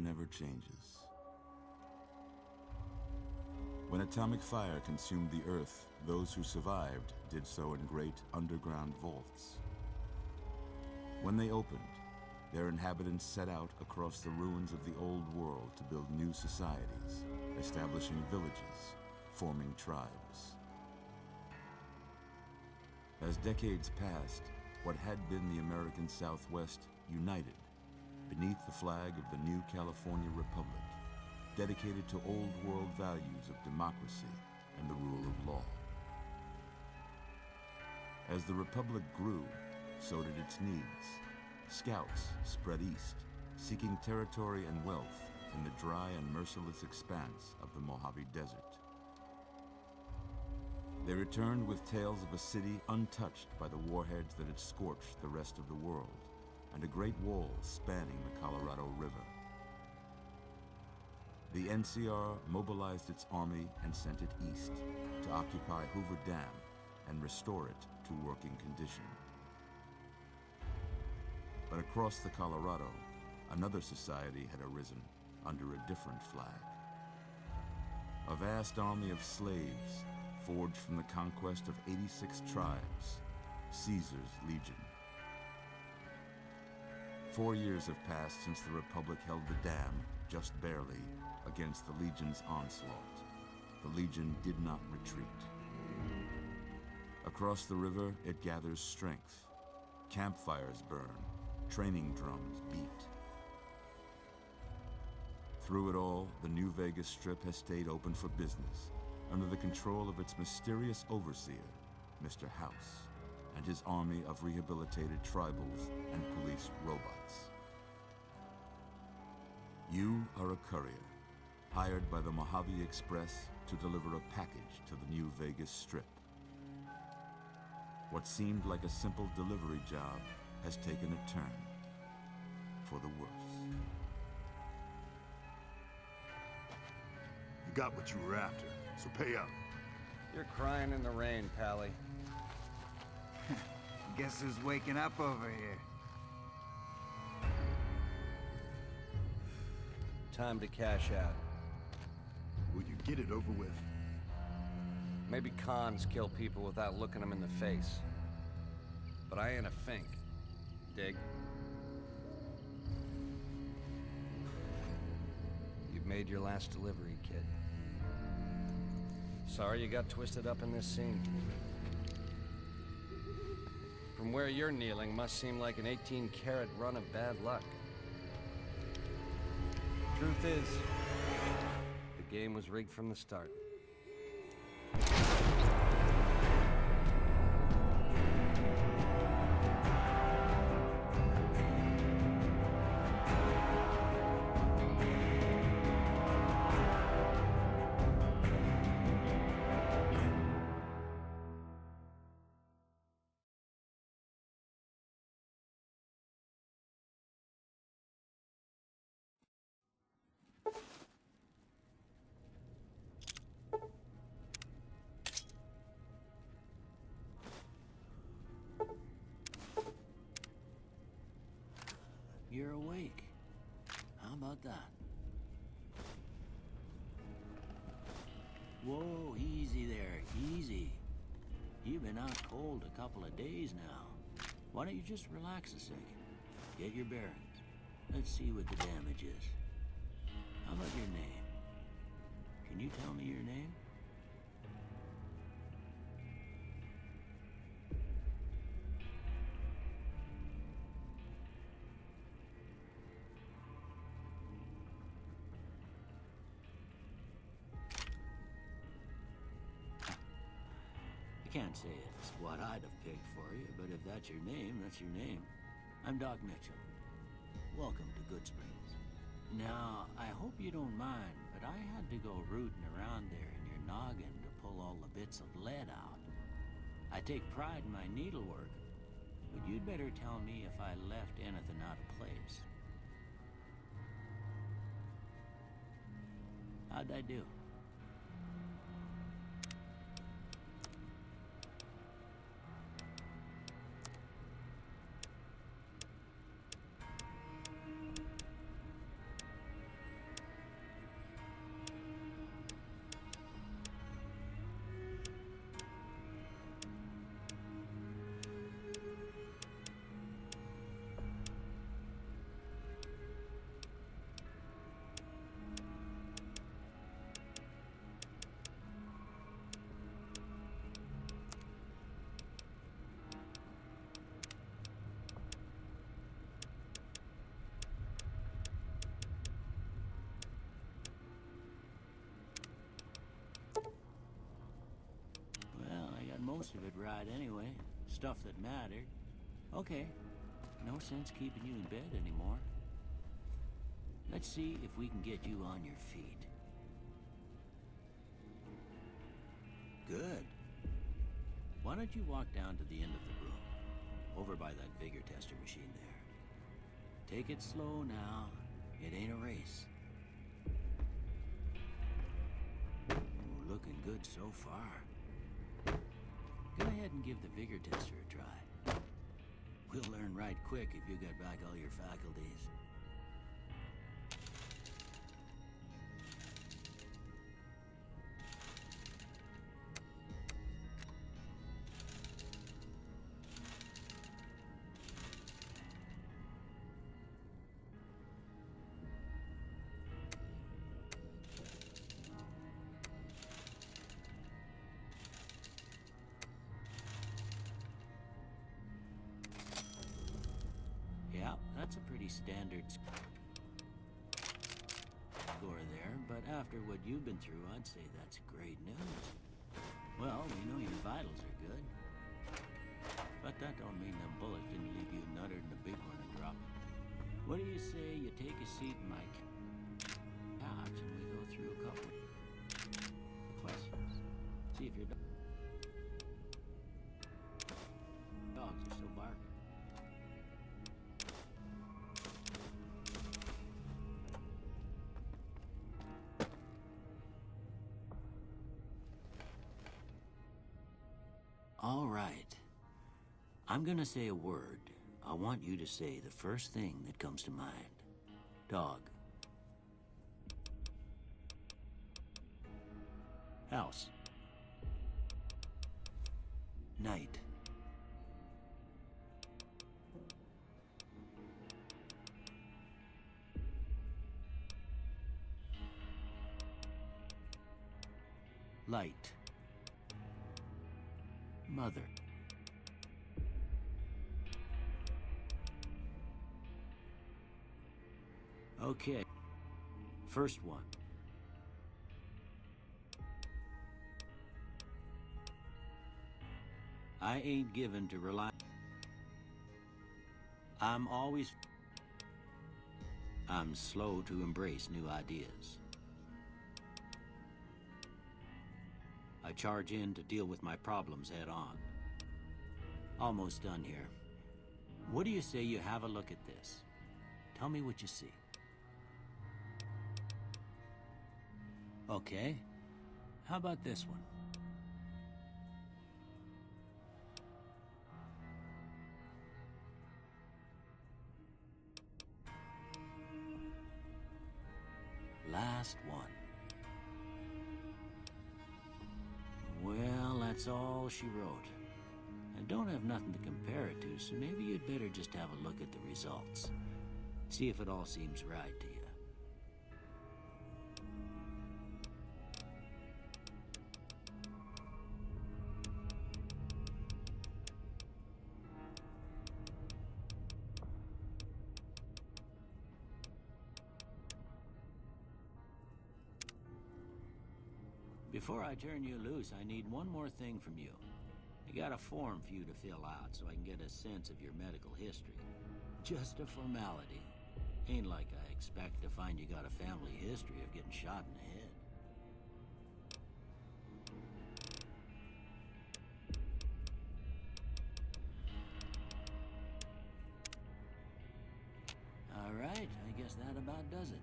never changes. When atomic fire consumed the Earth, those who survived did so in great underground vaults. When they opened, their inhabitants set out across the ruins of the old world to build new societies, establishing villages, forming tribes. As decades passed, what had been the American Southwest united beneath the flag of the new California Republic, dedicated to old world values of democracy and the rule of law. As the Republic grew, so did its needs. Scouts spread east, seeking territory and wealth in the dry and merciless expanse of the Mojave Desert. They returned with tales of a city untouched by the warheads that had scorched the rest of the world, and a great wall spanning the Colorado River. The NCR mobilized its army and sent it east to occupy Hoover Dam and restore it to working condition. But across the Colorado, another society had arisen under a different flag. A vast army of slaves forged from the conquest of 86 tribes, Caesar's Legion. 4 years have passed since the Republic held the dam, just barely, against the Legion's onslaught. The Legion did not retreat. Across the river, it gathers strength. Campfires burn, training drums beat. Through it all, the New Vegas Strip has stayed open for business, under the control of its mysterious overseer, Mr. House, and his army of rehabilitated tribals and police robots. You are a courier, hired by the Mojave Express to deliver a package to the New Vegas Strip. What seemed like a simple delivery job has taken a turn for the worse. You got what you were after, so pay up. You're crying in the rain, Pally. Guess who's waking up over here? Time to cash out. Will you get it over with? Maybe cons kill people without looking them in the face. But I ain't a fink. Dig? You've made your last delivery, kid. Sorry you got twisted up in this scene. From where you're kneeling must seem like an 18-carat run of bad luck. Truth is, the game was rigged from the start. You're awake. How about that? Whoa, easy there, easy. You've been out cold a couple of days now. Why don't you just relax a second? Get your bearings. Let's see what the damage is. How about your name? Can you tell me your name? I can't say it's what I'd have picked for you, but if that's your name, that's your name. I'm Doc Mitchell. Welcome to Goodsprings. Now, I hope you don't mind, but I had to go rooting around there in your noggin to pull all the bits of lead out. I take pride in my needlework, but you'd better tell me if I left anything out of place. How'd I do? most of it right anyway. Stuff that mattered. Okay, no sense keeping you in bed anymore. Let's see if we can get you on your feet. Good. Why don't you walk down to the end of the room, over by that vigor tester machine there. Take it slow now. It ain't a race. Ooh, looking good so far. Go ahead and give the vigor tester a try. We'll learn right quick if you get back all your faculties. Yeah, that's a pretty standard score there, but after what you've been through, I'd say that's great news. Well, we know your vitals are good, but that don't mean them bullets didn't leave you nuttered in the big one and drop it. What do you say you take a seat in my couch and we go through a couple questions? See if your dogs are still barking. All right. I'm gonna say a word. I want you to say the first thing that comes to mind. Dog. House. Night. Light. Mother. Okay. First one. I ain't given to rely. I'm slow to embrace new ideas. I charge in to deal with my problems head on. Almost done here. What do you say you have a look at this? Tell me what you see. Okay. How about this one? Last one. Well, that's all she wrote. I don't have nothing to compare it to, so maybe you'd better just have a look at the results. See if it all seems right to you. Before I turn you loose, I need one more thing from you. I got a form for you to fill out so I can get a sense of your medical history. Just a formality. Ain't like I expect to find you got a family history of getting shot in the head. All right, I guess that about does it.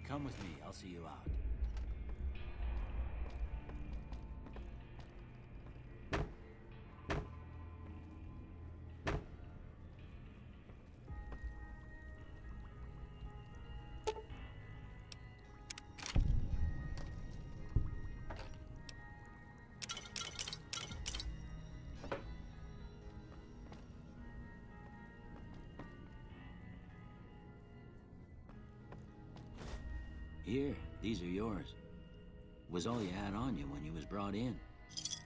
Come with me, I'll see you out. Here, these are yours. Was all you had on you when you was brought in.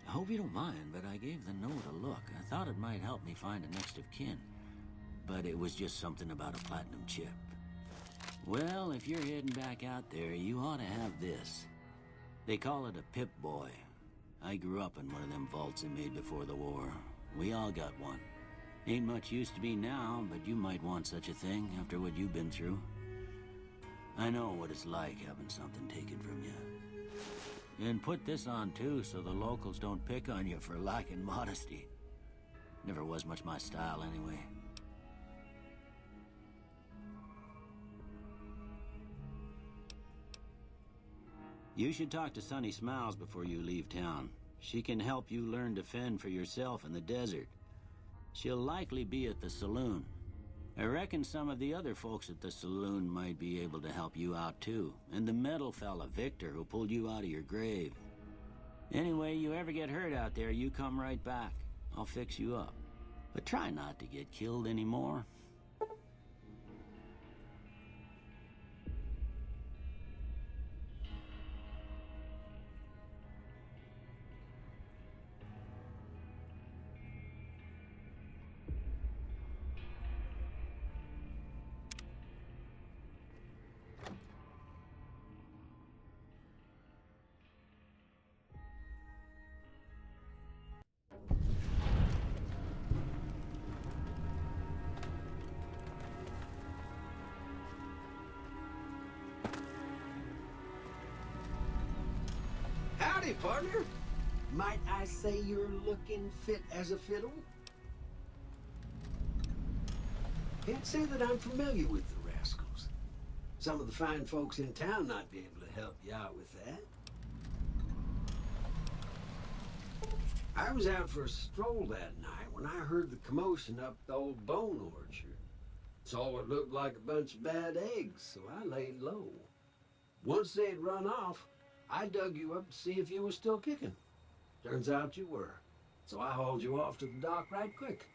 I hope you don't mind, but I gave the note a look. I thought it might help me find a next of kin. But it was just something about a platinum chip. Well, if you're heading back out there, you ought to have this. They call it a Pip-Boy. I grew up in one of them vaults they made before the war. We all got one. Ain't much use to me now, but you might want such a thing after what you've been through. I know what it's like having something taken from you. And put this on too, so the locals don't pick on you for lacking modesty. Never was much my style anyway. You should talk to Sunny Smiles before you leave town. She can help you learn to fend for yourself in the desert. She'll likely be at the saloon. I reckon some of the other folks at the saloon might be able to help you out too. And the metal fella, Victor, who pulled you out of your grave. Anyway, you ever get hurt out there, you come right back. I'll fix you up. But try not to get killed anymore. Howdy, partner. Might I say you're looking fit as a fiddle? Can't say that I'm familiar with the rascals. Some of the fine folks in town might be able to help you out with that. I was out for a stroll that night when I heard the commotion up the old bone orchard. Saw what looked like a bunch of bad eggs, so I laid low. Once they'd run off, I dug you up to see if you were still kicking. Turns out you were. So I hauled you off to the dock right quick.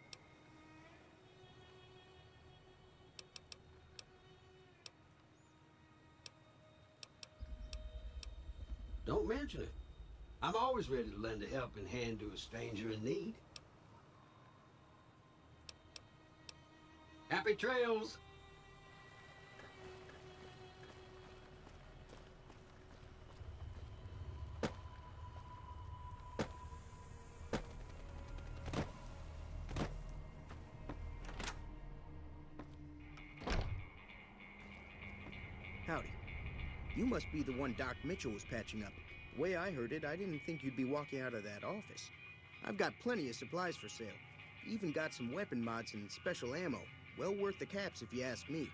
Don't mention it. I'm always ready to lend a helping hand to a stranger in need. Happy trails! Howdy. You must be the one Doc Mitchell was patching up. The way I heard it, I didn't think you'd be walking out of that office. I've got plenty of supplies for sale. Even got some weapon mods and special ammo. Well worth the caps if you ask me.